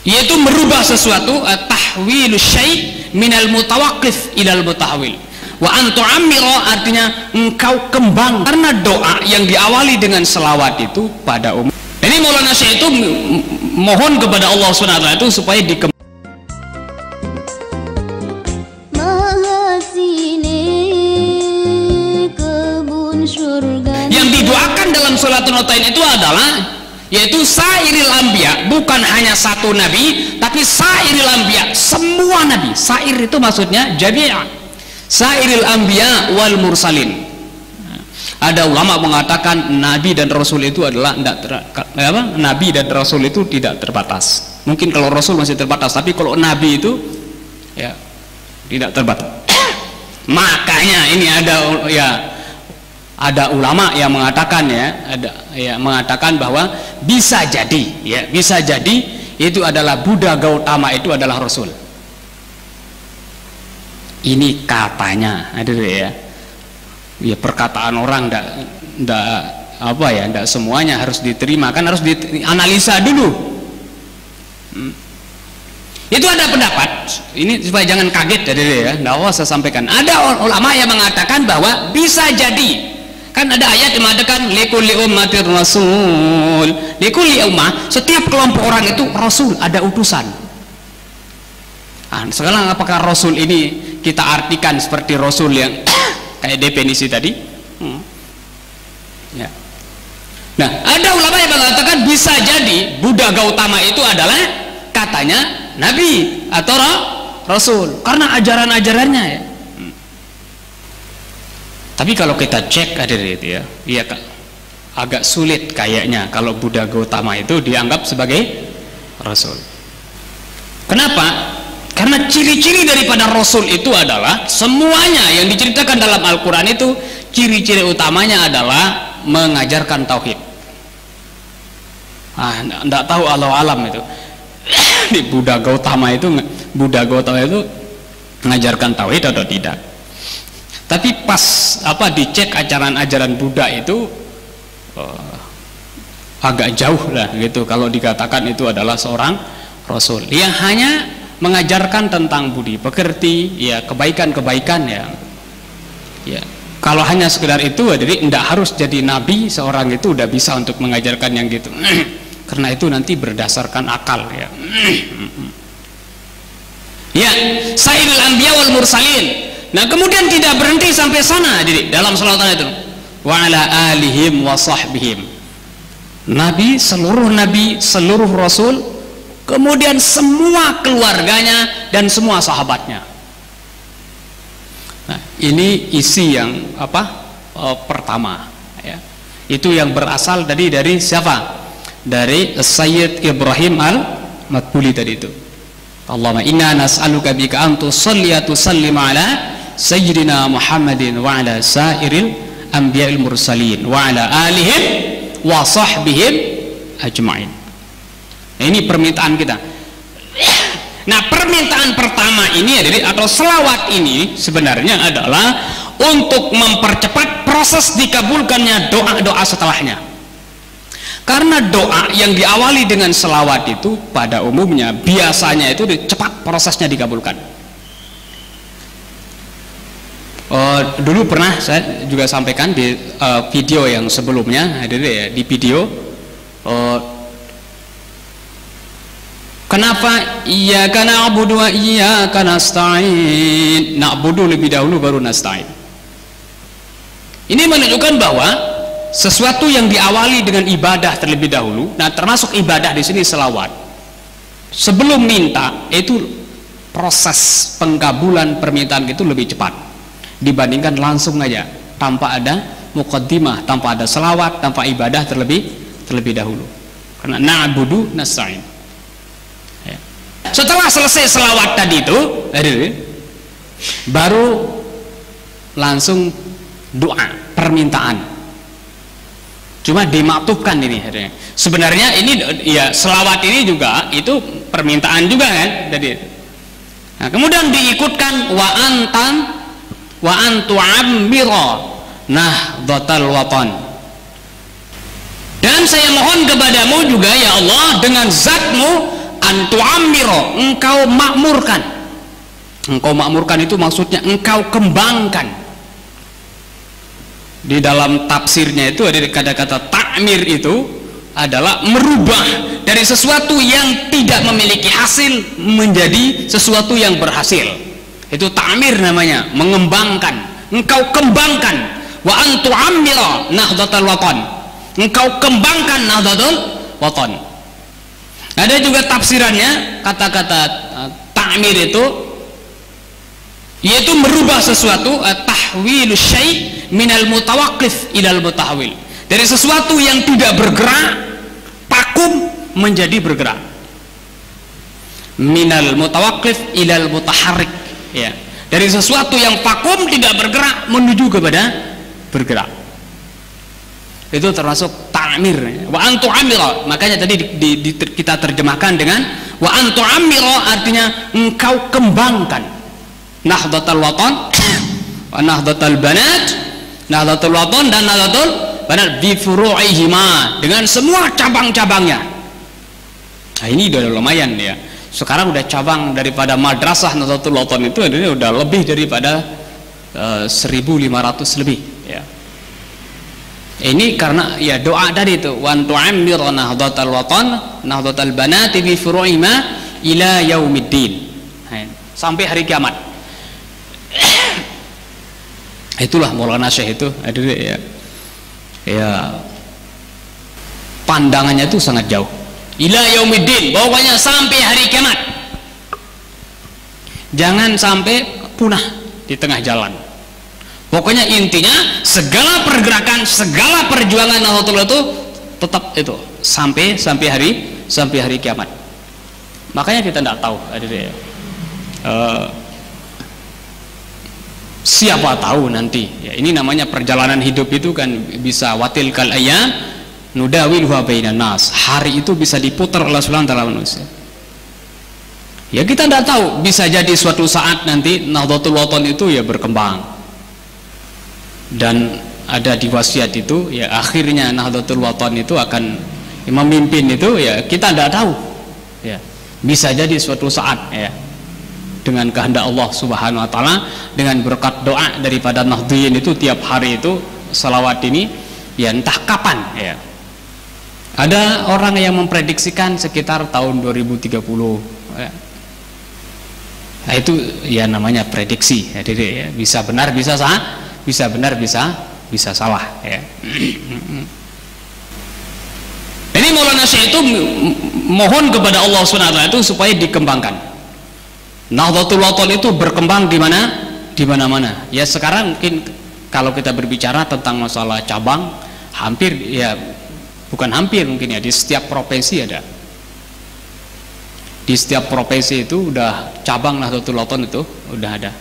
yaitu merubah sesuatu, tahwilu syai' minal mutawaqqif ilal mutahwil. Wa antu amiro artinya engkau kembang, karena doa yang diawali dengan selawat itu pada umum. Ini Maulana Syekh itu mohon kepada Allah SWT itu supaya dikembang. Yang didoakan dalam sholatul notain itu adalah yaitu sairil anbiya, bukan hanya satu nabi tapi sairil anbiya, semua nabi. Sair itu maksudnya jami'ah, sairil anbiya wal mursalin. Ada ulama mengatakan nabi dan rasul itu adalah nabi dan rasul itu tidak terbatas. Mungkin kalau rasul masih terbatas, tapi kalau nabi itu ya tidak terbatas. Makanya ini ada ulama yang mengatakan mengatakan bahwa bisa jadi itu adalah Buddha Gautama itu adalah rasul. Ini katanya, ya perkataan orang ndak semuanya harus diterima, kan harus dianalisa dulu. Itu ada pendapat ini supaya jangan kaget saya sampaikan. Ada ulama yang mengatakan bahwa bisa jadi, kan ada ayat yang mengatakan likulli ummatir rasul, likulli ummah, setiap kelompok orang itu rasul, ada utusan. Sekarang apakah rasul ini kita artikan seperti rasul yang kayak definisi tadi? Ya. Nah, ada ulama yang mengatakan bisa jadi Buddha Gautama itu adalah katanya nabi atau rasul karena ajaran-ajarannya ya. Tapi kalau kita cek agak sulit kayaknya kalau Buddha Gautama itu dianggap sebagai rasul. Kenapa? Karena ciri-ciri daripada rasul itu adalah semuanya yang diceritakan dalam Al-Quran itu ciri-ciri utamanya adalah mengajarkan tauhid. Nggak tahu alam itu di Buddha Gautama itu mengajarkan tauhid atau tidak. Tapi pas dicek ajaran-ajaran Buddha itu agak jauh lah gitu kalau dikatakan itu adalah seorang rasul yang hanya mengajarkan tentang budi pekerti, ya kebaikan-kebaikan ya. Kalau hanya sekedar itu, jadi tidak harus jadi nabi seorang itu udah bisa untuk mengajarkan yang gitu. Karena itu nanti berdasarkan akal ya. Ya, sayyidul anbiya wal mursalin. Nah, kemudian tidak berhenti sampai sana dalam salawat itu. Wa ala alihim wa sahbihim. Nabi, seluruh rasul, kemudian semua keluarganya dan semua sahabatnya. Nah, ini isi yang pertama ya. Itu yang berasal dari siapa? Dari Sayyid Ibrahim Al-Matbuli tadi itu. Allahumma inna nas'aluka bika an tusalli wa tusallim ala sayyidina Muhammadin wa ala sairil anbiya'il mursalin wa ala alihim wa sahbihim ajma'in. Ini permintaan kita. Nah, permintaan pertama ini atau selawat ini sebenarnya adalah untuk mempercepat proses dikabulkannya doa-doa setelahnya. Karena doa yang diawali dengan selawat itu pada umumnya biasanya itu cepat prosesnya dikabulkan. Dulu pernah saya juga sampaikan di video yang sebelumnya, di video kenapa iyyaka na'budu wa iyyaka nasta'in? Na'budu lebih dahulu baru nasta'in. Ini menunjukkan bahwa sesuatu yang diawali dengan ibadah terlebih dahulu, nah termasuk ibadah di sini selawat. Sebelum minta itu proses pengkabulan permintaan itu lebih cepat dibandingkan langsung aja tanpa ada muqaddimah, tanpa ada selawat, tanpa ibadah terlebih dahulu. Karena na'budu nasta'in. Setelah selesai selawat tadi itu baru langsung doa permintaan, cuma dimaktubkan ini. Sebenarnya ini ya selawat ini juga itu permintaan juga kan. Nah, kemudian diikutkan wa antu ambiro nahdlatal watan, dan saya mohon kepadamu juga ya Allah dengan zatmu antu'amiro, engkau makmurkan. Engkau makmurkan itu maksudnya engkau kembangkan. Di dalam tafsirnya itu ada kata-kata ta'mir itu adalah merubah dari sesuatu yang tidak memiliki hasil menjadi sesuatu yang berhasil. Itu ta'mir namanya, mengembangkan. Engkau kembangkan. Wa antu'amiro nahdlatul watan, engkau kembangkan nahdlatul watan. Ada juga tafsirannya kata-kata ta'mir itu yaitu merubah sesuatu, tahwilu syai' minal mutawaqqif ilal mutahawil, dari sesuatu yang tidak bergerak vakum menjadi bergerak, minal mutawaqqif ilal mutaharrik, ya, dari sesuatu yang vakum tidak bergerak menuju kepada bergerak. Itu termasuk ta'mir. Wa antu'amira, makanya tadi kita terjemahkan dengan wa antu'amira, artinya engkau kembangkan nahdlatul watan wa nahdlatul banat, nahdlatul watan dan nahdlatul banat bi furu'ihima, dengan semua cabang-cabangnya. Nah, ini udah lumayan ya. Sekarang udah cabang daripada madrasah Nahdlatul Watan itu udah lebih daripada 1.500 lebih ya. Ini karena ya doa tadi itu, wa tu'ammir nahdlatul watan nahdlatul banati bi furu'ihima ila yaumiddin, sampai hari kiamat. Itulah Maulana Syekh itu ya, ya pandangannya itu sangat jauh, ila yaumiddin, pokoknya sampai hari kiamat, jangan sampai punah di tengah jalan. Pokoknya intinya segala pergerakan, segala perjuangan Nahdlatul itu tetap itu sampai hari kiamat. Makanya kita tidak tahu, siapa tahu nanti ya, ini namanya perjalanan hidup itu kan bisa watil kal ayyam nudawilha bainan nas, hari itu bisa diputar oleh Subhanahu wa ta'ala manusia. Ya kita tidak tahu, bisa jadi suatu saat nanti Nahdlatul Watan itu ya berkembang dan ada di wasiat itu ya, akhirnya Nahdlatul Watan itu akan memimpin itu ya, kita tidak tahu ya, bisa jadi suatu saat ya, dengan kehendak Allah Subhanahu wa ta'ala, dengan berkat doa daripada Nahdliyin itu tiap hari itu salawat ini ya, entah kapan ya. Ada orang yang memprediksikan sekitar tahun 2030 ya. Nah, itu ya namanya prediksi ya, ya. Bisa benar bisa salah, bisa benar bisa salah ya. Ini Maulana Syekh itu mohon kepada Allah Subhanahu wa ta'ala itu supaya dikembangkan. Nahdlatul Watan itu berkembang di mana-mana. Ya sekarang mungkin kalau kita berbicara tentang masalah cabang, hampir ya, bukan hampir mungkin ya, di setiap provinsi ada. Di setiap provinsi itu udah cabang Nahdlatul Watan itu udah ada.